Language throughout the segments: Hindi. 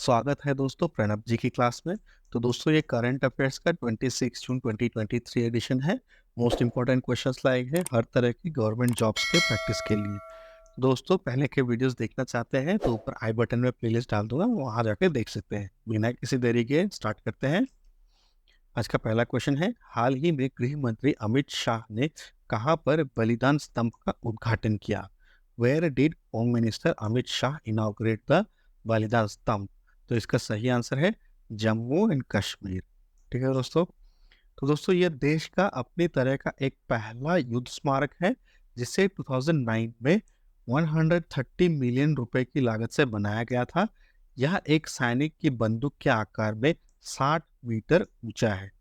स्वागत है दोस्तों प्रणब जी की क्लास में। तो दोस्तों ये करंट अफेयर्स का 26 जून 2023 एडिशन है। मोस्ट इंपॉर्टेंट क्वेश्चंस लाए हैं हर तरह की गवर्नमेंट जॉब्स के प्रैक्टिस के लिए। दोस्तों पहले के वीडियोस देखना चाहते हैं तो ऊपर आई बटन में प्लेलिस्ट डाल दूंगा, वहां जाकर देख सकते हैं। बिना किसी देरी के स्टार्ट करते हैं। आज का पहला क्वेश्चन है, हाल ही में गृह मंत्री अमित शाह ने कहां पर बलिदान स्तंभ का उद्घाटन किया? Where did home minister Amit Shah inaugurate the Balidan Stambh? तो इसका सही आंसर है जम्मू एंड कश्मीर। ठीक है दोस्तों। तो दोस्तों यह देश का अपनी तरह का एक पहला युद्ध स्मारक है, जिसे 2009 में 130 मिलियन रुपए की लागत से बनाया गया था। यह एक सैनिक की बंदूक के आकार में 60 मीटर ऊंचा है।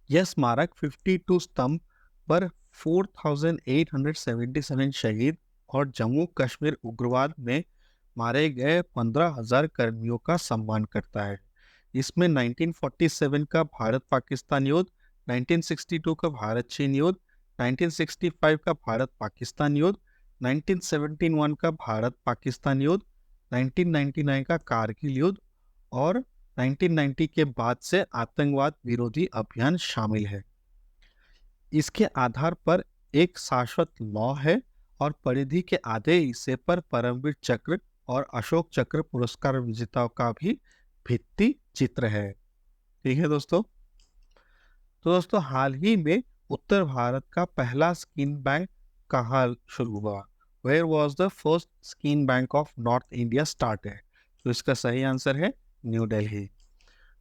यह स्मारक 52 स्तंभ पर 4,877 शहीद और जम्मू कश्मीर उग्रवाद में मारे गए 15,000 कर्मियों का सम्मान करता है। इसमें 1947 का भारत पाकिस्तान युद्ध, 1962 का भारत चीन युद्ध, 1965 का भारत पाकिस्तान युद्ध, 1971 का भारत पाकिस्तान युद्ध, 1999 का कारगिल युद्ध और 1990 के बाद से आतंकवाद विरोधी अभियान शामिल है। इसके आधार पर एक शाश्वत लॉ है और परिधि के आधे हिस्से पर परमवीर चक्र और अशोक चक्र पुरस्कार विजेताओं का भी भित्ति चित्र है। ठीक है दोस्तों। तो दोस्तों हाल ही में उत्तर भारत का पहला स्किन बैंक कहाँ शुरू हुआ? Where was the first skin bank of north India started? तो इसका सही आंसर है न्यू दिल्ली।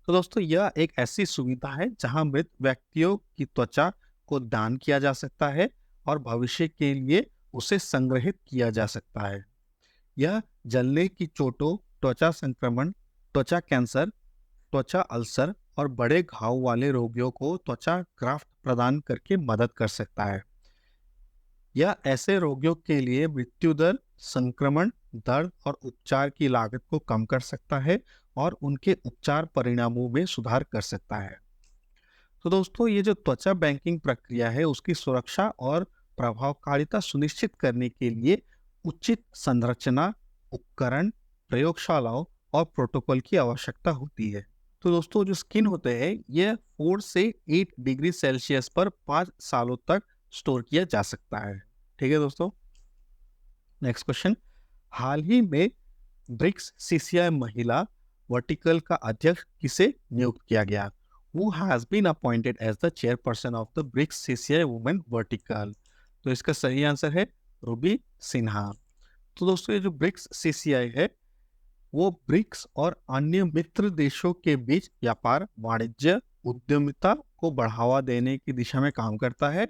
तो दोस्तों यह एक ऐसी सुविधा है जहां मृत व्यक्तियों की त्वचा को दान किया जा सकता है और भविष्य के लिए उसे संग्रहित किया जा सकता है। यह जलने की चोटों, त्वचा संक्रमण, त्वचा कैंसर, त्वचा अल्सर और बड़े घाव वाले रोगियों को त्वचा ग्राफ्ट प्रदान करके मदद कर सकता है। यह ऐसे रोगियों के लिए मृत्यु दर, संक्रमण, दर्द और उपचार की लागत को कम कर सकता है और उनके उपचार परिणामों में सुधार कर सकता है। तो दोस्तों ये जो त्वचा बैंकिंग प्रक्रिया है उसकी सुरक्षा और प्रभावकारिता सुनिश्चित करने के लिए उचित संरचना, उपकरण, प्रयोगशालाओं और प्रोटोकॉल की आवश्यकता होती है। तो दोस्तों जो स्किन होते हैं ये 4 से 8 डिग्री सेल्सियस पर 5 सालों तक स्टोर किया जा सकता है। ठीक है दोस्तों। नेक्स्ट क्वेश्चन, हाल ही में ब्रिक्स सीसीआई महिला वर्टिकल का अध्यक्ष किसे नियुक्त किया गया? Who has been appointed as the chairperson of the BRICS CCI Women Vertical? तो इसका सही आंसर है रूबी सिन्हा। तो दोस्तों ये जो ब्रिक्स सीसीआई है वो ब्रिक्स और अन्य मित्र देशों के बीच व्यापार, वाणिज्य, उद्यमिता को बढ़ावा देने की दिशा में काम करता है।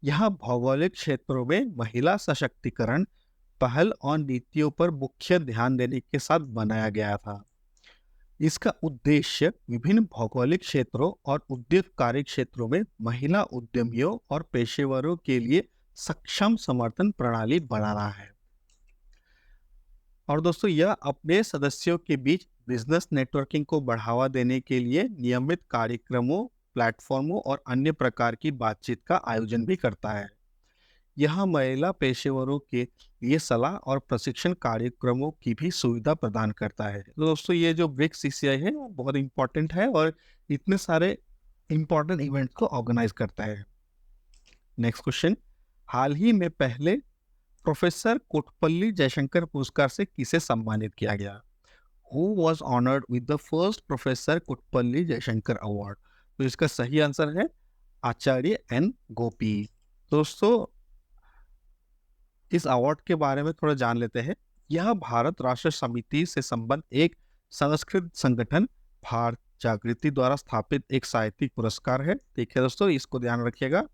यह भौगोलिक क्षेत्रों में महिला सशक्तिकरण, पहल और नीतियों पर मुख्य ध्यान देने के साथ बनाया गया था। इसका उद्देश्य विभिन्न भौगोलिक क्षेत्रों और उद्योग कार्य क्षेत्रों में महिला उद्यमियों और पेशेवरों के लिए सक्षम समर्थन प्रणाली बनाना है। और दोस्तों यह अपने सदस्यों के बीच बिजनेस नेटवर्किंग को बढ़ावा देने के लिए नियमित कार्यक्रमों, प्लेटफॉर्मों और अन्य प्रकार की बातचीत का आयोजन भी करता है। यह महिला पेशेवरों के लिए सलाह और प्रशिक्षण कार्यक्रमों की भी सुविधा प्रदान करता है। तो दोस्तों ये जो ब्रिक्स सीसीआई है वो बहुत इंपॉर्टेंट है और इतने सारे इंपॉर्टेंट इवेंट को ऑर्गेनाइज करता है। नेक्स्ट क्वेश्चन, हाल ही में पहले प्रोफेसर कोटपल्ली जयशंकर पुरस्कार से किसे सम्मानित किया गया? Who was honored with the first professor Kotapalli Jaishankar award? तो इसका सही आंसर है आचार्य एन गोपी। दोस्तों इस अवार्ड के बारे में थोड़ा जान लेते हैं। यह भारत राष्ट्र समिति से संबद्ध एक संस्कृत संगठन भारत जागृति द्वारा स्थापित एक साहित्यिक पुरस्कार है। ठीक है दोस्तों, इसको ध्यान रखिएगा।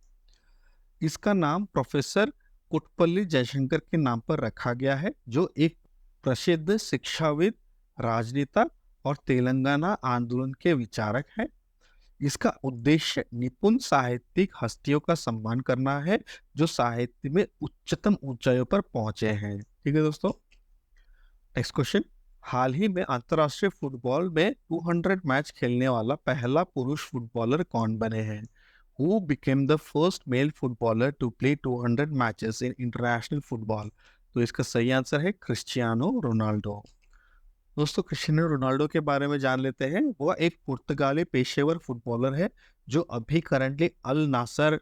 इसका नाम प्रोफेसर कोटपल्ली जयशंकर के नाम पर रखा गया है, जो एक प्रसिद्ध शिक्षाविद, राजनेता और तेलंगाना आंदोलन के विचारक हैं। इसका उद्देश्य निपुण साहित्यिक हस्तियों का सम्मान करना है जो साहित्य में उच्चतम ऊंचाइयों पर पहुंचे हैं। ठीक है दोस्तों। नेक्स्ट क्वेश्चन, हाल ही में अंतरराष्ट्रीय फुटबॉल में 200 मैच खेलने वाला पहला पुरुष फुटबॉलर कौन बने हैं? Who became the first male footballer to play 200 matches in international football? तो इसका सही आंसर है क्रिस्टियानो रोनाल्डो। दोस्तों क्रिस्टियानो रोनाल्डो के बारे में जान लेते हैं। वह एक पुर्तगाली पेशेवर फुटबॉलर है जो अभी करंटली अल नासर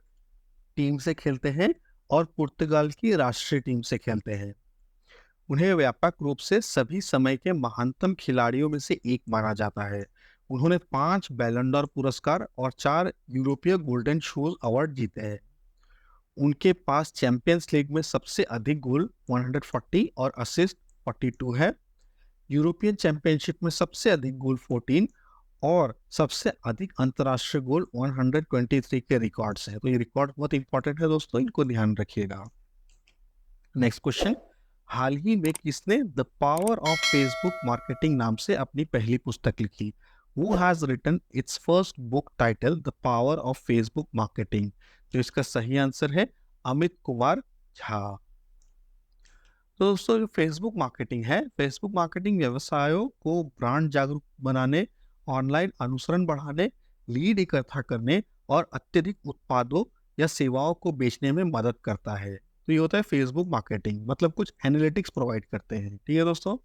टीम से खेलते हैं और पुर्तगाल की राष्ट्रीय टीम से खेलते हैं। उन्हें व्यापक रूप से सभी समय के महानतम खिलाड़ियों में से एक माना जाता है। उन्होंने 5 बैलन डॉर पुरस्कार और 4 यूरोपीय गोल्डन शूज अवार्ड जीते हैं। उनके पास चैंपियंस लीग में सबसे अधिक गोल 140 और असिस्ट 42 है। यूरोपियन चैंपियनशिप में सबसे अधिक गोल 14 और सबसे अधिक अंतर्राष्ट्रीय गोल 123 के रिकॉर्ड्स हैं। तो ये रिकॉर्ड बहुत इंपॉर्टेंट है दोस्तों, इनको ध्यान रखिएगा। नेक्स्ट क्वेश्चन, हाल ही में किसने the power of Facebook marketing नाम से अपनी पहली पुस्तक लिखी? Who has written its first book titled The Power of Facebook Marketing? तो इसका सही आंसर है अमित कुमार झा। तो दोस्तों जो फेसबुक मार्केटिंग है, फेसबुक मार्केटिंग व्यवसायों को ब्रांड जागरूक बनाने, ऑनलाइन अनुसरण बढ़ाने, लीड इकट्ठा करने और अत्यधिक उत्पादों या सेवाओं को बेचने में मदद करता है। तो ये होता है फेसबुक मार्केटिंग, मतलब कुछ एनालिटिक्स प्रोवाइड करते हैं। ठीक है दोस्तों,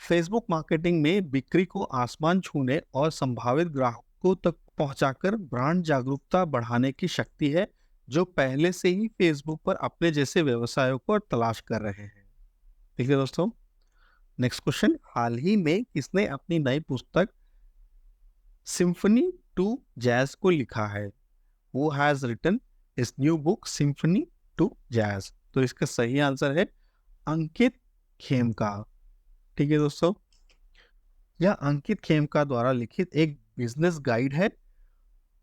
फेसबुक मार्केटिंग में बिक्री को आसमान छूने और संभावित ग्राहकों तक पहुंचाकर ब्रांड जागरूकता बढ़ाने की शक्ति है, जो पहले से ही फेसबुक पर अपने जैसे व्यवसायों को तलाश कर रहे हैं। ठीक है दोस्तों, नेक्स्ट क्वेश्चन, हाल ही में किसने अपनी नई पुस्तक सिम्फनी टू जैज को लिखा है? Who has written his new book Symphony to Jazz? तो इसका सही आंसर है अंकित खेमका। ठीक है दोस्तों, यह अंकित खेमका द्वारा लिखित एक बिजनेस गाइड है।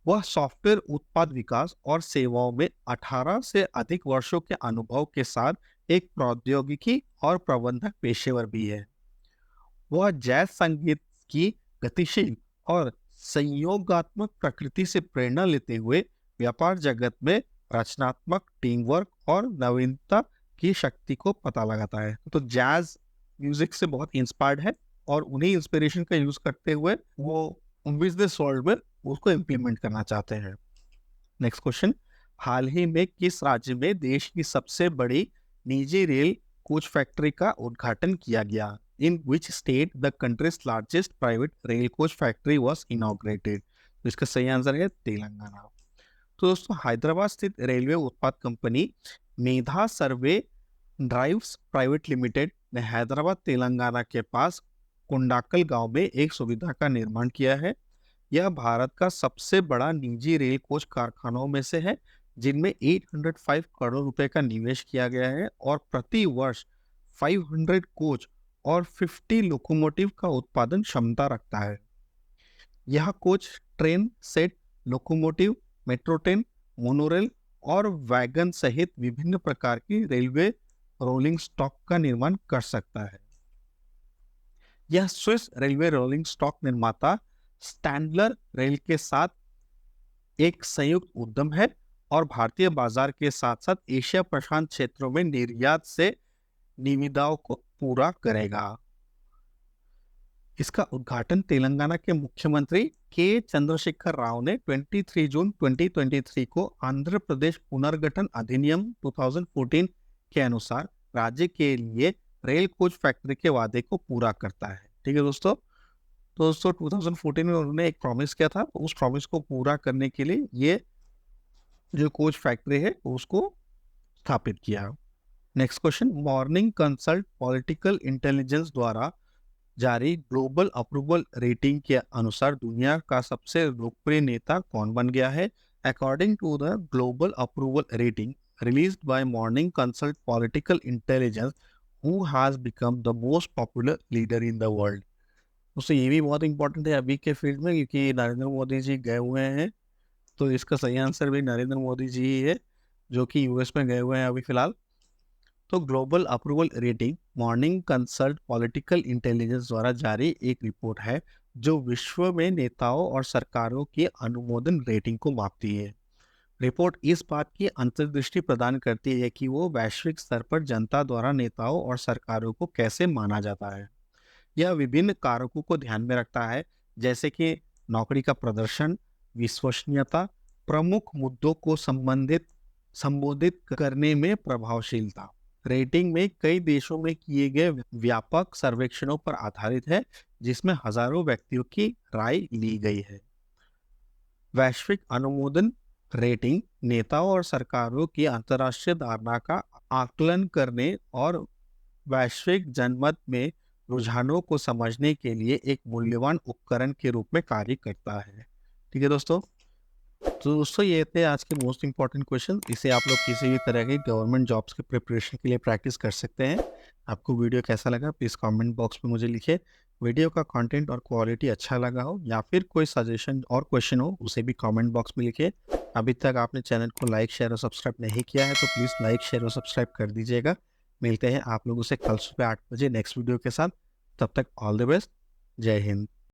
वह सॉफ्टवेयर उत्पाद विकास और सेवाओं में 18 से अधिक वर्षों के अनुभव के साथ एक प्रौद्योगिकी और प्रबंधक पेशेवर भी है। वह जैज संगीत की गतिशील और संयोगात्मक प्रकृति से प्रेरणा लेते हुए व्यापार जगत में रचनात्मक टीम वर्क और नवीनता की शक्ति को पता लगाता है। तो जैज म्यूजिक से बहुत इंस्पायर्ड है और उन्हीं इंस्पिरेशन का यूज करते हुए वो बिजनेस वर्ल्ड में उसको इम्प्लीमेंट करना चाहते हैं। नेक्स्ट क्वेश्चन, हाल ही में किस राज्य में देश की सबसे बड़ी निजी रेल कोच फैक्ट्री का उद्घाटन किया गया? In which state the country's largest private rail coach factory was inaugurated? तो इसका सही आंसर है तेलंगाना। तो दोस्तों हैदराबाद स्थित रेलवे उत्पाद कंपनी मेधा सर्वे ड्राइव्स प्राइवेट लिमिटेड ने हैदराबाद तेलंगाना के पास कोंडाकल गांव में एक सुविधा का निर्माण किया है। यह भारत का सबसे बड़ा निजी रेल कोच कारखानों में से है, जिनमें 805 करोड़ रुपए का निवेश किया गया है और प्रति वर्ष 500 कोच और 50 लोकोमोटिव का उत्पादन क्षमता रखता है। यह coach train set, locomotive, metro train, monorail और वैगन सहित विभिन्न प्रकार की रेलवे रोलिंग स्टॉक का निर्माण कर सकता है। यह स्विस रेलवे रोलिंग स्टॉक निर्माता स्टैंडलर रेल के साथ एक संयुक्त उद्यम है और भारतीय बाजार के साथ साथ एशिया प्रशांत क्षेत्रों में निर्यात से निविदाओं को पूरा करेगा। इसका उद्घाटन तेलंगाना के मुख्यमंत्री के चंद्रशेखर राव ने 23 जून 2023 को आंध्र प्रदेश पुनर्गठन अधिनियम 2014 के अनुसार राज्य के लिए रेल कोच फैक्ट्री के वादे को पूरा करता है। ठीक है दोस्तों, तो दोस्तों 2014 में उन्होंने एक प्रॉमिस किया था, उस प्रॉमिस को पूरा करने के लिए ये जो कोच फैक्ट्री है उसको स्थापित किया। Next question, morning Consult political intelligence द्वारा जारी ग्लोबल अप्रूवल रेटिंग के अनुसार दुनिया का सबसे लोकप्रिय नेता कौन बन गया है? According to the global approval rating released by Morning Consult political intelligence, who has become the most popular leader in the world? उससे ये भी बहुत इंपॉर्टेंट है अभी के फील्ड में, क्योंकि नरेंद्र मोदी जी गए हुए हैं। तो इसका सही आंसर भी नरेंद्र मोदी जी ही है, जो कि यूएस में गए हुए हैं अभी फिलहाल। तो global approval rating morning Consult political intelligence द्वारा जारी एक रिपोर्ट है जो विश्व में नेताओं और सरकारों की अनुमोदन रेटिंग को मापती है। रिपोर्ट इस बात की अंतर्दृष्टि प्रदान करती है कि वो वैश्विक स्तर पर जनता द्वारा नेताओं और सरकारों को कैसे माना जाता है। यह विभिन्न कारकों को ध्यान में रखता है, जैसे कि नौकरी का प्रदर्शन, विश्वसनीयता, प्रमुख मुद्दों को संबोधित करने में प्रभावशीलता, रेटिंग में कई देशों में किए गए व्यापक सर्वेक्षणों पर आधारित है, जिसमें हजारों व्यक्तियों की राय ली गई है। वैश्विक अनुमोदन रेटिंग नेताओं और सरकारों की अंतर्राष्ट्रीय धारणा का आकलन करने और वैश्विक जनमत में रुझानों को समझने के लिए एक मूल्यवान उपकरण के रूप में कार्य करता है। ठीक है दोस्तों, तो दोस्तों ये थे आज के मोस्ट इंपॉर्टेंट क्वेश्चन। इसे आप लोग किसी भी तरह के गवर्नमेंट जॉब्स के प्रिपरेशन के लिए प्रैक्टिस कर सकते हैं। आपको वीडियो कैसा लगा प्लीज़ कमेंट बॉक्स में मुझे लिखिए। वीडियो का कंटेंट और क्वालिटी अच्छा लगा हो या फिर कोई सजेशन और क्वेश्चन हो उसे भी कमेंट बॉक्स में लिखिए। अभी तक आपने चैनल को लाइक शेयर और सब्सक्राइब नहीं किया है तो प्लीज़ लाइक शेयर और सब्सक्राइब कर दीजिएगा। मिलते हैं आप लोगों से कल सुबह 8 बजे नेक्स्ट वीडियो के साथ। तब तक ऑल द बेस्ट। जय हिंद।